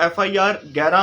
FIR 11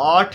8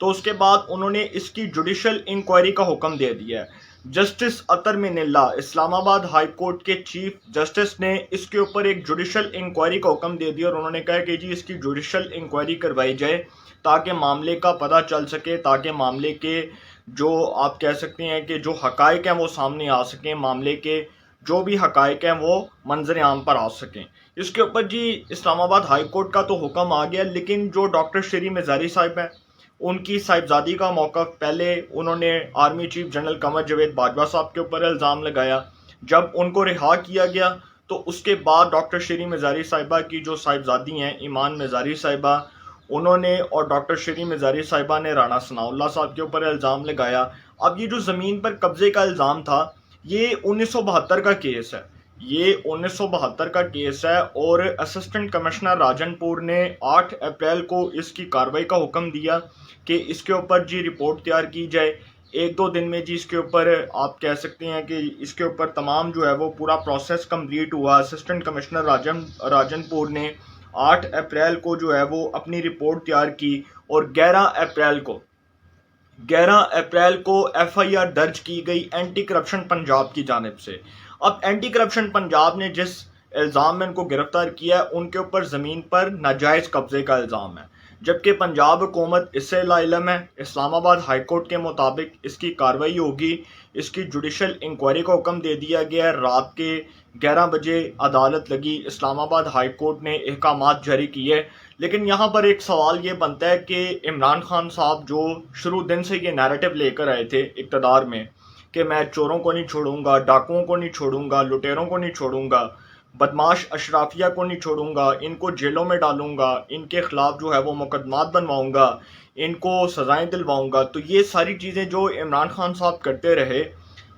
تو اس کے بعد انہوں نے اس کی جوڈیشل انکوائری کا حکم دے دیا ہے۔ جسٹس اطہر من اللہ اسلام آباد ہائی کورٹ کے چیف جسٹس نے اس کے اوپر ایک جوڈیشل انکوائری کا حکم دے دیا، اور انہوں نے کہا کہ جی اس کی جوڈیشل انکوائری کروائی جائے تاکہ معاملے کا پتہ چل سکے، تاکہ معاملے کے جو آپ کہہ سکتے ہیں کہ جو حقائق ہیں وہ سامنے آ سکیں، معاملے کے جو بھی حقائق ہیں وہ منظر عام پر آ سکیں۔ اس کے اوپر جی اسلام آباد ہائی کورٹ کا تو حکم آ گیا، لیکن جو ڈاکٹر شیری مزاری صاحب ہیں ان کی صاحبزادی کا موقف، پہلے انہوں نے army chief general Qamar Javed Bajwa صاحب کے اوپر الزام لگایا، جب ان کو رہا کیا گیا تو اس کے بعد ڈاکٹر شیری مزاری صاحبہ کی جو صاحبزادی ہیں ایمان مزاری صاحبہ، انہوں نے اور ڈاکٹر شیری مزاری صاحبہ نے رانا ثناء اللہ صاحب کے اوپر الزام لگایا۔ اب یہ جو زمین پر قبضے کا الزام تھا یہ 1972 کا کیس ہے، یہ 1972 کا کیس ہے، اور اسسٹنٹ کمشنر راجن پور نے 8 اپریل کو اس کی کارروائی کا حکم دیا کہ اس کے اوپر جی رپورٹ تیار کی جائے۔ ایک دو دن میں جی اس کے اوپر آپ کہہ سکتے ہیں کہ اس کے اوپر تمام جو ہے وہ پورا پروسیس کمپلیٹ ہوا۔ اسسٹنٹ کمشنر راجن پور نے 8 اپریل کو جو ہے وہ اپنی رپورٹ تیار کی، اور 11 اپریل کو ایف آئی آر درج کی گئی اینٹی کرپشن پنجاب کی جانب سے۔ اب اینٹی کرپشن پنجاب نے جس الزام میں ان کو گرفتار کیا ہے ان کے اوپر زمین پر ناجائز قبضے کا الزام ہے، جبکہ پنجاب حکومت اس سے لاعلم ہے۔ اسلام آباد ہائی کورٹ کے مطابق اس کی کارروائی ہوگی، اس کی جوڈیشل انکوائری کا حکم دے دیا گیا ہے۔ رات کے 11 بجے عدالت لگی، اسلام آباد ہائی کورٹ نے احکامات جاری کیے، لیکن یہاں پر ایک سوال یہ بنتا ہے کہ عمران خان صاحب جو شروع دن سے یہ نیریٹو لے کر آئے تھے اقتدار میں کہ میں چوروں کو نہیں چھوڑوں گا، ڈاکوؤں کو نہیں چھوڑوں گا، لٹیروں کو نہیں چھوڑوں گا، بدماش اشرافیہ کو نہیں چھوڑوں گا، ان کو جیلوں میں ڈالوں گا، ان کے خلاف جو ہے وہ مقدمات بنواؤں گا، ان کو سزائیں دلواؤں گا، تو یہ ساری چیزیں جو عمران خان صاحب کرتے رہے،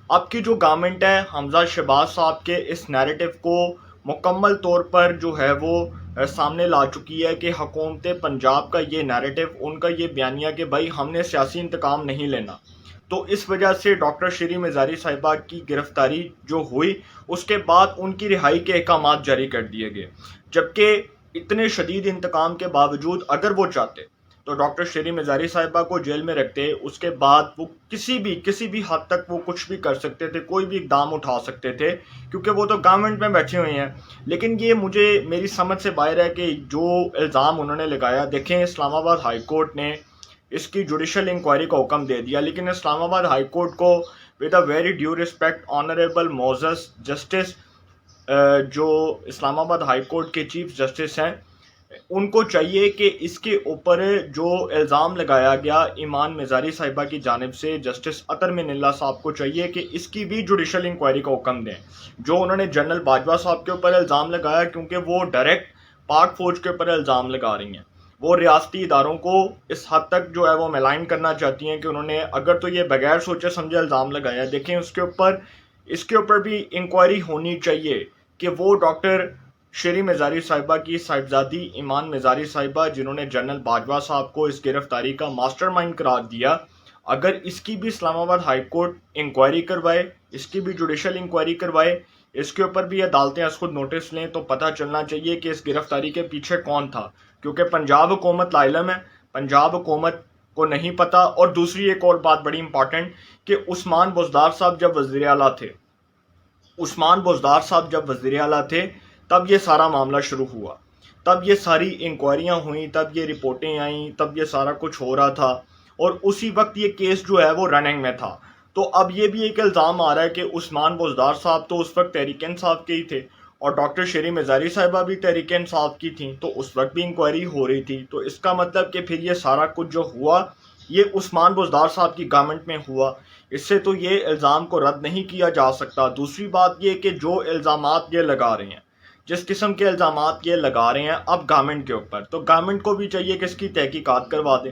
اب کی جو گورنمنٹ ہے حمزہ شہباز صاحب کے اس نیریٹو کو مکمل طور پر جو ہے وہ سامنے لا چکی ہے کہ حکومت پنجاب کا یہ نیریٹو، ان کا یہ بیانیہ کہ بھائی ہم نے سیاسی انتقام نہیں لینا، تو اس وجہ سے ڈاکٹر شیری مزاری صاحبہ کی گرفتاری جو ہوئی اس کے بعد ان کی رہائی کے احکامات جاری کر دیے گئے، جبکہ اتنے شدید انتقام کے باوجود اگر وہ چاہتے تو ڈاکٹر شیری مزاری صاحبہ کو جیل میں رکھتے، اس کے بعد وہ کسی بھی حد تک وہ کچھ بھی کر سکتے تھے، کوئی بھی اقدام اٹھا سکتے تھے، کیونکہ وہ تو گورنمنٹ میں بیٹھے ہوئے ہیں۔ لیکن یہ میری سمجھ سے باہر ہے کہ جو الزام انہوں نے لگایا، دیکھیں اسلام آباد ہائی کورٹ نے اس کی جوڈیشل انکوائری کا حکم دے دیا، لیکن اسلام آباد ہائی کورٹ کو with a very due respect honourable Moses justice جو اسلام آباد ہائی کورٹ کے چیف جسٹس ہیں، ان کو چاہیے کہ اس کے اوپر جو الزام لگایا گیا ایمان مزاری صاحبہ کی جانب سے، جسٹس اطہر من اللہ صاحب کو چاہیے کہ اس کی بھی جوڈیشل انکوائری کا حکم دیں، جو انہوں نے جنرل باجوہ صاحب کے اوپر الزام لگایا، کیونکہ وہ ڈائریکٹ پاک فوج کے اوپر الزام لگا رہی ہیں۔ وہ ریاستی اداروں کو اس حد تک جو ہے وہ ملائن کرنا چاہتی ہیں کہ انہوں نے اگر تو یہ بغیر سوچے سمجھے الزام لگایا، دیکھیں اس کے اوپر بھی انکوائری ہونی چاہیے کہ وہ ڈاکٹر شیری مزاری صاحبہ کی صاحبزادی ایمان مزاری صاحبہ، جنہوں نے جنرل باجوہ صاحب کو اس گرفتاری کا ماسٹر مائنڈ قرار دیا، اگر اس کی بھی اسلام آباد ہائی کورٹ انکوائری کروائے، اس کی بھی جوڈیشل انکوائری کروائے، اس کے اوپر بھی عدالتیں از خود نوٹس لیں، تو پتہ چلنا چاہیے کہ اس گرفتاری کے پیچھے کون تھا، کیونکہ پنجاب حکومت لاعلم ہے، پنجاب حکومت کو نہیں پتہ۔ اور دوسری ایک اور بات بڑی امپورٹنٹ کہ عثمان بزدار صاحب جب وزیر اعلیٰ تھے تب یہ سارا معاملہ شروع ہوا، تب یہ ساری انکوائریاں ہوئیں، تب یہ رپورٹیں آئیں، تب یہ سارا کچھ ہو رہا تھا، اور اسی وقت یہ کیس جو ہے وہ رننگ میں تھا۔ تو اب یہ بھی ایک الزام آ رہا ہے کہ عثمان بزدار صاحب تو اس وقت تحریک انصاف کے ہی تھے، اور ڈاکٹر شیری مزاری صاحبہ بھی تحریک انصاف کی تھیں، تو اس وقت بھی انکوائری ہو رہی تھی، تو اس کا مطلب کہ پھر یہ سارا کچھ جو ہوا یہ عثمان بزدار صاحب کی گورنمنٹ میں ہوا، اس سے تو یہ الزام کو رد نہیں کیا جا سکتا۔ دوسری بات یہ کہ جو الزامات یہ لگا رہے ہیں، جس قسم کے الزامات یہ لگا رہے ہیں اب گورنمنٹ کے اوپر، تو گورنمنٹ کو بھی چاہیے کہ اس کی تحقیقات کروا دیں۔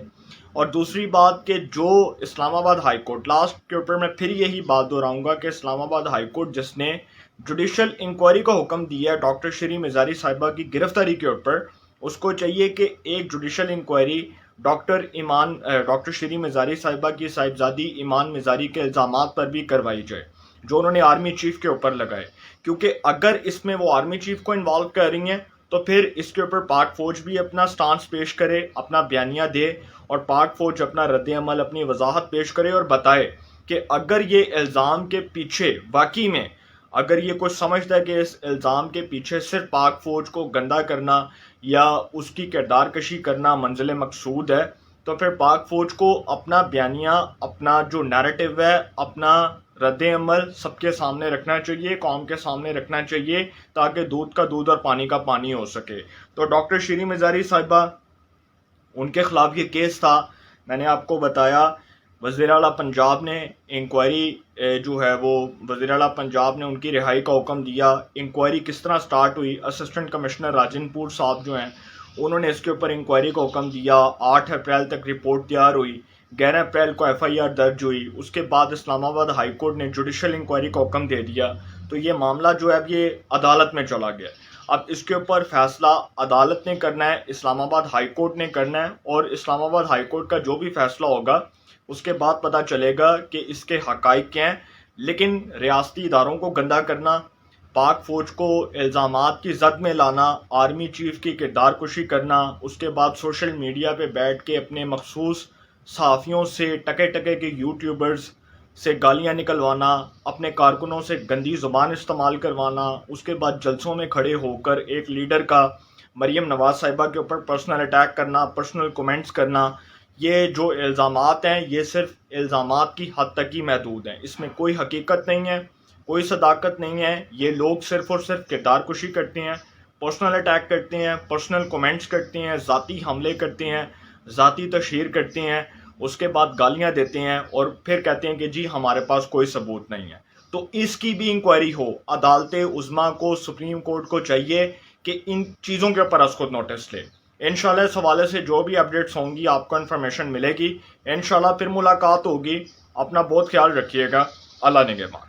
اور دوسری بات کہ جو اسلام آباد ہائی کورٹ، لاسٹ کے اوپر میں پھر یہی بات دہراؤں گا کہ اسلام آباد ہائی کورٹ جس نے جوڈیشل انکوائری کا حکم دیا ہے ڈاکٹر شیری مزاری صاحبہ کی گرفتاری کے اوپر، اس کو چاہیے کہ ایک جوڈیشل انکوائری ڈاکٹر شیری مزاری صاحبہ کی صاحبزادی ایمان مزاری کے الزامات پر بھی کروائی جائے جو انہوں نے آرمی چیف کے اوپر لگائے، کیونکہ اگر اس میں وہ آرمی چیف کو انوالو کر رہی ہیں تو پھر اس کے اوپر پاک فوج بھی اپنا سٹانس پیش کرے، اپنا بیانیہ دے، اور پاک فوج اپنا رد عمل، اپنی وضاحت پیش کرے اور بتائے کہ اگر یہ الزام کے پیچھے واقعی میں اگر یہ کچھ سمجھتا ہے کہ اس الزام کے پیچھے صرف پاک فوج کو گندا کرنا یا اس کی کردار کشی کرنا منزل مقصود ہے، تو پھر پاک فوج کو اپنا بیانیہ، اپنا جو نیریٹو ہے، اپنا رد عمل سب کے سامنے رکھنا چاہیے، قوم کے سامنے رکھنا چاہیے، تاکہ دودھ کا دودھ اور پانی کا پانی ہو سکے۔ تو ڈاکٹر شیریں مزاری صاحبہ، ان کے خلاف یہ کیس تھا، میں نے آپ کو بتایا وزیر اعلیٰ پنجاب نے انکوائری جو ہے وہ وزیر اعلیٰ پنجاب نے ان کی رہائی کا حکم دیا۔ انکوائری کس طرح سٹارٹ ہوئی، اسسٹنٹ کمشنر راجن پور صاحب جو ہیں انہوں نے اس کے اوپر انکوائری کا حکم دیا۔ 8 اپریل تک رپورٹ تیار ہوئی، 11 اپریل کو ایف آئی آر درج ہوئی۔ اس کے بعد اسلام آباد ہائی کورٹ نے جوڈیشل انکوائری کا حکم دے دیا۔ تو یہ معاملہ جو ہے اب یہ عدالت میں چلا گیا۔ اب اس کے اوپر فیصلہ عدالت نے کرنا ہے، اسلام آباد ہائی کورٹ نے کرنا ہے، اور اسلام آباد ہائی کورٹ کا جو بھی فیصلہ ہوگا اس کے بعد پتہ چلے گا کہ اس کے حقائق کیا ہیں۔ لیکن ریاستی اداروں کو گندا کرنا، پاک فوج کو الزامات کی زد میں لانا، آرمی چیف کی کردار کشی کرنا، اس کے بعد سوشل میڈیا پہ بیٹھ کے اپنے مخصوص صحافیوں سے، ٹکے ٹکے کے یوٹیوبرز سے گالیاں نکلوانا، اپنے کارکنوں سے گندی زبان استعمال کروانا، اس کے بعد جلسوں میں کھڑے ہو کر ایک لیڈر کا مریم نواز صاحبہ کے اوپر پرسنل اٹیک کرنا، پرسنل کومنٹس کرنا، یہ جو الزامات ہیں یہ صرف الزامات کی حد تک ہی محدود ہیں، اس میں کوئی حقیقت نہیں ہے، کوئی صداقت نہیں ہے۔ یہ لوگ صرف اور صرف کردار کشی کرتے ہیں، پرسنل اٹیک کرتے ہیں، پرسنل کومنٹس کرتے ہیں، ذاتی حملے کرتے ہیں، ذاتی تشہیر کرتے ہیں، اس کے بعد گالیاں دیتے ہیں اور پھر کہتے ہیں کہ جی ہمارے پاس کوئی ثبوت نہیں ہے۔ تو اس کی بھی انکوائری ہو۔ عدالت عظمیٰ کو، سپریم کورٹ کو چاہیے کہ ان چیزوں کے اوپر از خود نوٹس لے۔ انشاءاللہ اس حوالے سے جو بھی اپڈیٹس ہوں گی آپ کو انفارمیشن ملے گی۔ انشاءاللہ پھر ملاقات ہوگی۔ اپنا بہت خیال رکھیے گا۔ اللہ نگہبان۔